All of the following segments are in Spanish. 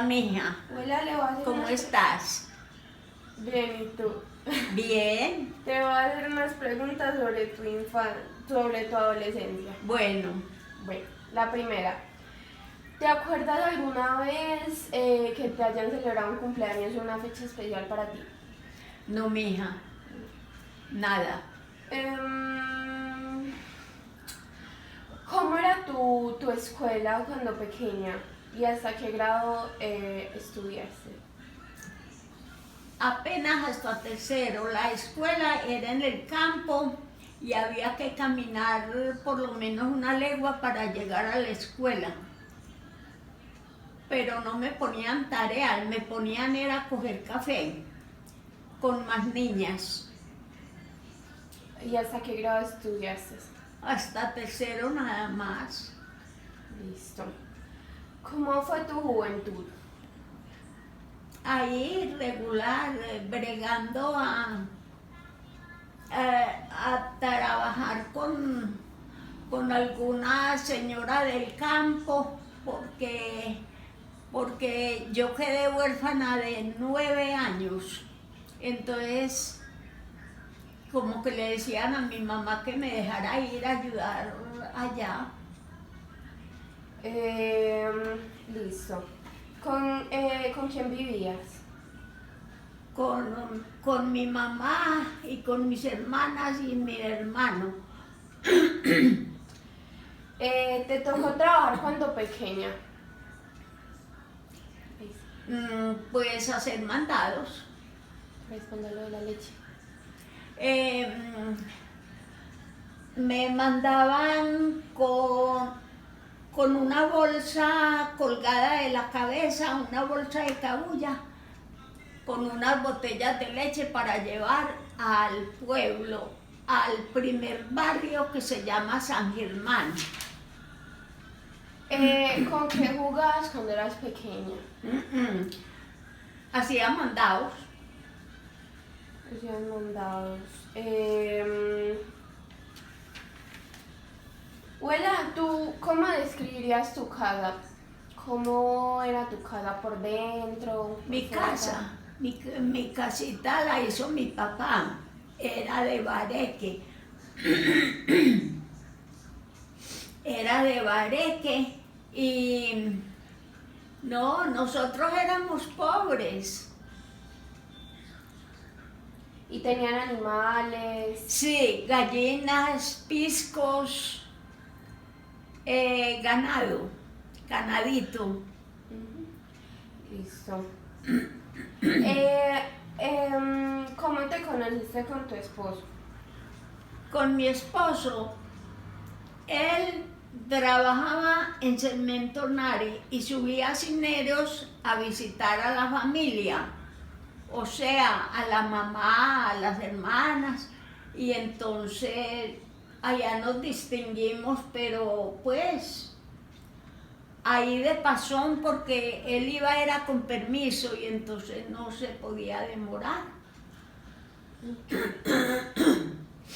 mija. Hola, le voy a hacer ¿Cómo estás? Bien, ¿y tú? Bien. Te voy a hacer unas preguntas sobre tu sobre tu adolescencia. Bueno, Bueno, la primera. ¿Te acuerdas alguna vez que te hayan celebrado un cumpleaños o una fecha especial para ti? no, mija. Nada. Em, ¿Cómo era tu escuela cuando pequeña? ¿Y hasta qué grado estudiaste? Apenas hasta tercero. La escuela era en el campo y había que caminar por lo menos una legua para llegar a la escuela. Pero no me ponían tareas, me ponían era a coger café con más niñas. ¿Y hasta qué grado estudiaste? Hasta tercero nada más. Listo. ¿Cómo fue tu juventud? Ahí regular, bregando a trabajar con alguna señora del campo, porque yo quedé huérfana de 9 años. Entonces, como que le decían a mi mamá que me dejara ir a ayudar allá. Listo. ¿Con quién vivías? Con mi mamá y con mis hermanas y mi hermano. ¿Te tocó trabajar cuando pequeña? Pues hacer mandados. Responde lo de la leche. Me mandaban con una bolsa colgada de la cabeza, una bolsa de cabuya, con unas botellas de leche para llevar al pueblo, al primer barrio que se llama San Germán. ¿Con qué jugabas cuando eras pequeña? Hacía mandados. Hacían mandados. Abuela, ¿tú cómo describirías tu casa? ¿Cómo era tu casa por dentro? Mi por fuera? casa, mi casita la hizo mi papá, era de bareque. Era de bareque y no, nosotros éramos pobres. ¿Y tenían animales? Sí, gallinas, piscos, ganado, ganadito. Ujú. Listo. ¿Cómo te conociste con tu esposo? Con mi esposo, él trabajaba en Cemento Nari y subía a Cineros a visitar a la familia, o sea, a la mamá, a las hermanas, y entonces allá nos distinguimos, pero pues ahí de pasón porque él era con permiso y entonces no se podía demorar.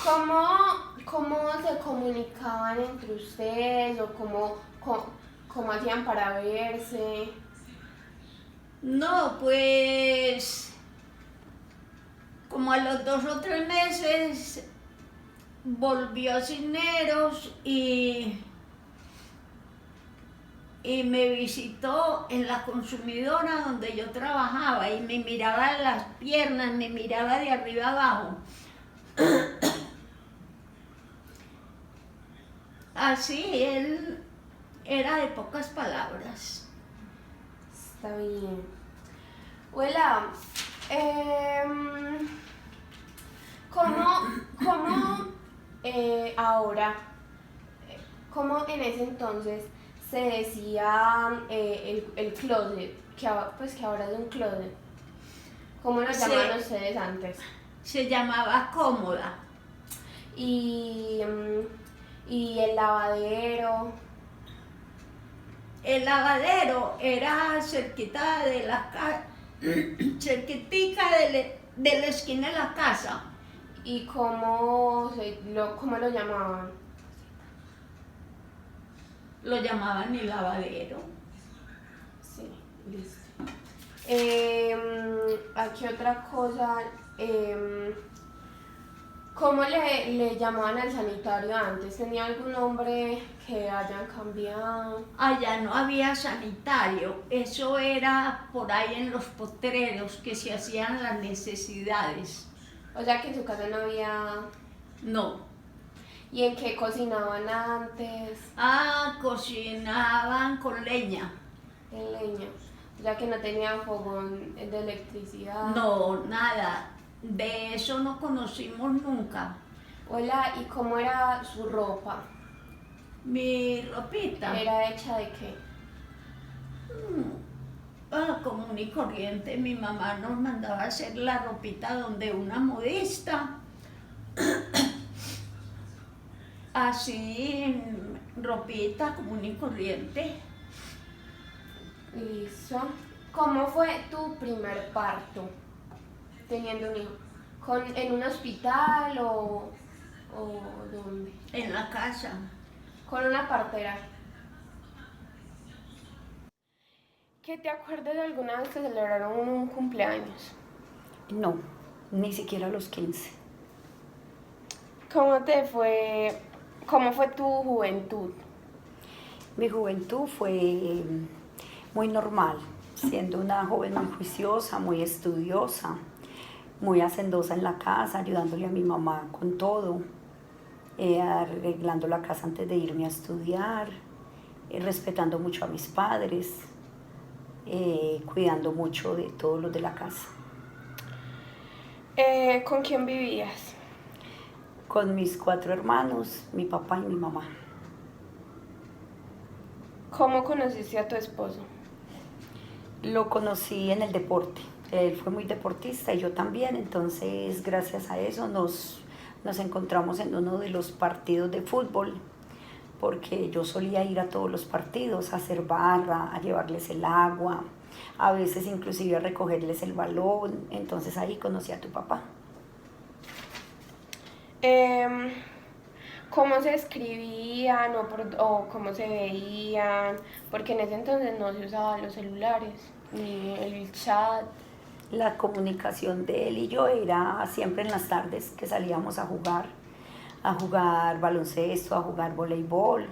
¿Cómo se comunicaban entre ustedes o cómo hacían para verse? No, pues como a los 2 o 3 meses volvió a Cisneros y me visitó en la consumidora donde yo trabajaba y me miraba las piernas, me miraba de arriba abajo. Así, él era de pocas palabras. Está bien. Abuela, ahora, cómo en ese entonces se decía el closet, pues que ahora es un closet? ¿Cómo lo llamaban ustedes antes? Se llamaba cómoda. Y el lavadero. El lavadero era cerquita de la casa, cerquitica de la esquina de la casa. ¿Y cómo lo llamaban? Lo llamaban el lavadero. Sí. Listo. Aquí otra cosa. ¿Cómo le llamaban al sanitario antes? ¿Tenía algún nombre que hayan cambiado? Allá no había sanitario, eso era por ahí en los potreros que se hacían las necesidades. O sea que en su casa no había... No. ¿Y en qué cocinaban antes? Cocinaban con leña. En leña. O sea que no tenían fogón de electricidad. No, nada. De eso no conocimos nunca. Hola, ¿y cómo era su ropa? Mi ropita. ¿Era hecha de qué? Común y corriente. Mi mamá nos mandaba a hacer la ropita donde una modista. Así, ropita común y corriente. Listo. ¿Cómo fue tu primer parto teniendo un hijo? ¿En un hospital o dónde? En la casa. Con una partera. ¿Que te acuerdas de alguna vez que celebraron un cumpleaños? No, ni siquiera a los 15. ¿Cómo fue tu juventud? Mi juventud fue muy normal, siendo una joven muy juiciosa, muy estudiosa, muy hacendosa en la casa, ayudándole a mi mamá con todo, arreglando la casa antes de irme a estudiar, respetando mucho a mis padres, cuidando mucho de todos los de la casa. ¿Con quién vivías? Con mis 4 hermanos, mi papá y mi mamá. ¿Cómo conociste a tu esposo? Lo conocí en el deporte. Él fue muy deportista y yo también, entonces gracias a eso nos encontramos en uno de los partidos de fútbol, porque yo solía ir a todos los partidos, a hacer barra, a llevarles el agua, a veces inclusive a recogerles el balón, entonces ahí conocí a tu papá. ¿Cómo se escribían o cómo se veían? Porque en ese entonces no se usaban los celulares, ni el chat. La comunicación de él y yo era siempre en las tardes que salíamos a jugar baloncesto, a jugar voleibol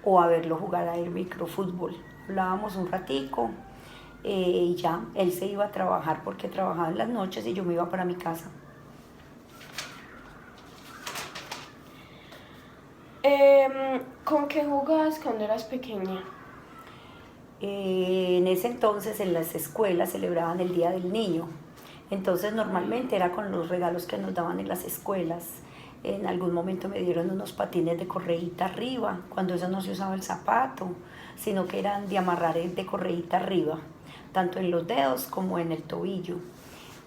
o a verlo jugar a el microfútbol. Hablábamos un ratico y ya, él se iba a trabajar porque trabajaba en las noches y yo me iba para mi casa. ¿Con qué jugabas cuando eras pequeña? En ese entonces en las escuelas celebraban el Día del Niño, entonces normalmente era con los regalos que nos daban en las escuelas. En algún momento me dieron unos patines de correíta arriba, cuando eso no se usaba el zapato, sino que eran de amarrar de correíta arriba, tanto en los dedos como en el tobillo.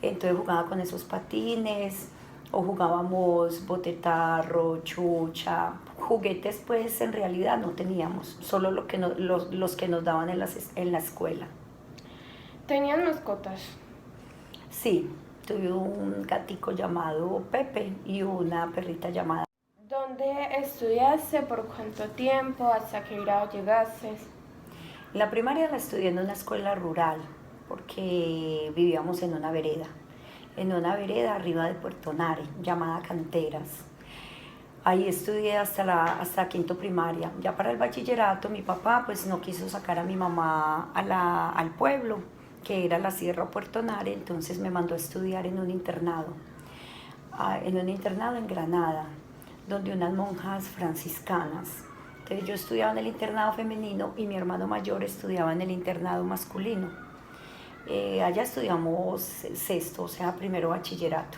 Entonces jugaba con esos patines, o jugábamos botetarro, chucha, juguetes pues en realidad no teníamos, solo los que nos daban en la escuela. ¿Tenían mascotas? Sí, tuve un gatico llamado Pepe y una perrita llamada. ¿Dónde estudiaste? ¿Por cuánto tiempo? ¿Hasta qué grado llegaste? La primaria la estudié en una escuela rural porque vivíamos en una vereda arriba de Puerto Nare, llamada Canteras. Ahí estudié hasta quinto primaria. Ya para el bachillerato mi papá pues no quiso sacar a mi mamá al pueblo, que era la Sierra Puerto Nare, entonces me mandó a estudiar en un internado en Granada, donde unas monjas franciscanas. Entonces yo estudiaba en el internado femenino y mi hermano mayor estudiaba en el internado masculino. Allá estudiamos sexto, o sea, primero bachillerato.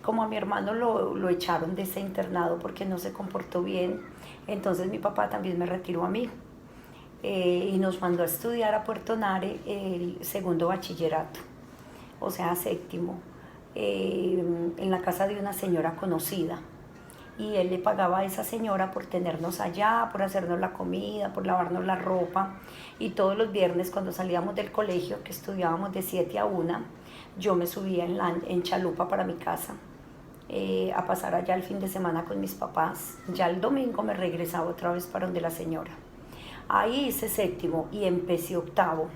Como a mi hermano lo echaron de ese internado porque no se comportó bien, entonces mi papá también me retiró a mí y nos mandó a estudiar a Puerto Nare el segundo bachillerato, o sea, séptimo, en la casa de una señora conocida. Y él le pagaba a esa señora por tenernos allá, por hacernos la comida, por lavarnos la ropa. Y todos los viernes cuando salíamos del colegio, que estudiábamos de 7 a 1, yo me subía en chalupa para mi casa a pasar allá el fin de semana con mis papás. Ya el domingo me regresaba otra vez para donde la señora. Ahí hice séptimo y empecé octavo.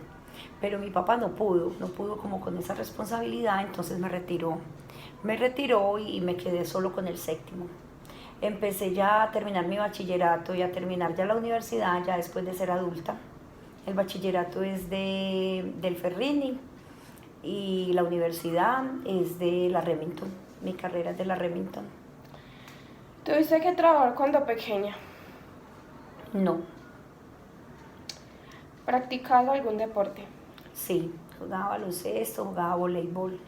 pero mi papá no pudo como con esa responsabilidad, entonces me retiró y me quedé solo con el séptimo. Empecé ya a terminar mi bachillerato y a terminar ya la universidad ya después de ser adulta. El bachillerato es del Ferrini y la universidad es de la Remington. Mi carrera es de la Remington. ¿Tuviste que trabajar cuando pequeña? No, ¿Practicabas algún deporte? sí, jugaba baloncesto, jugaba voleibol.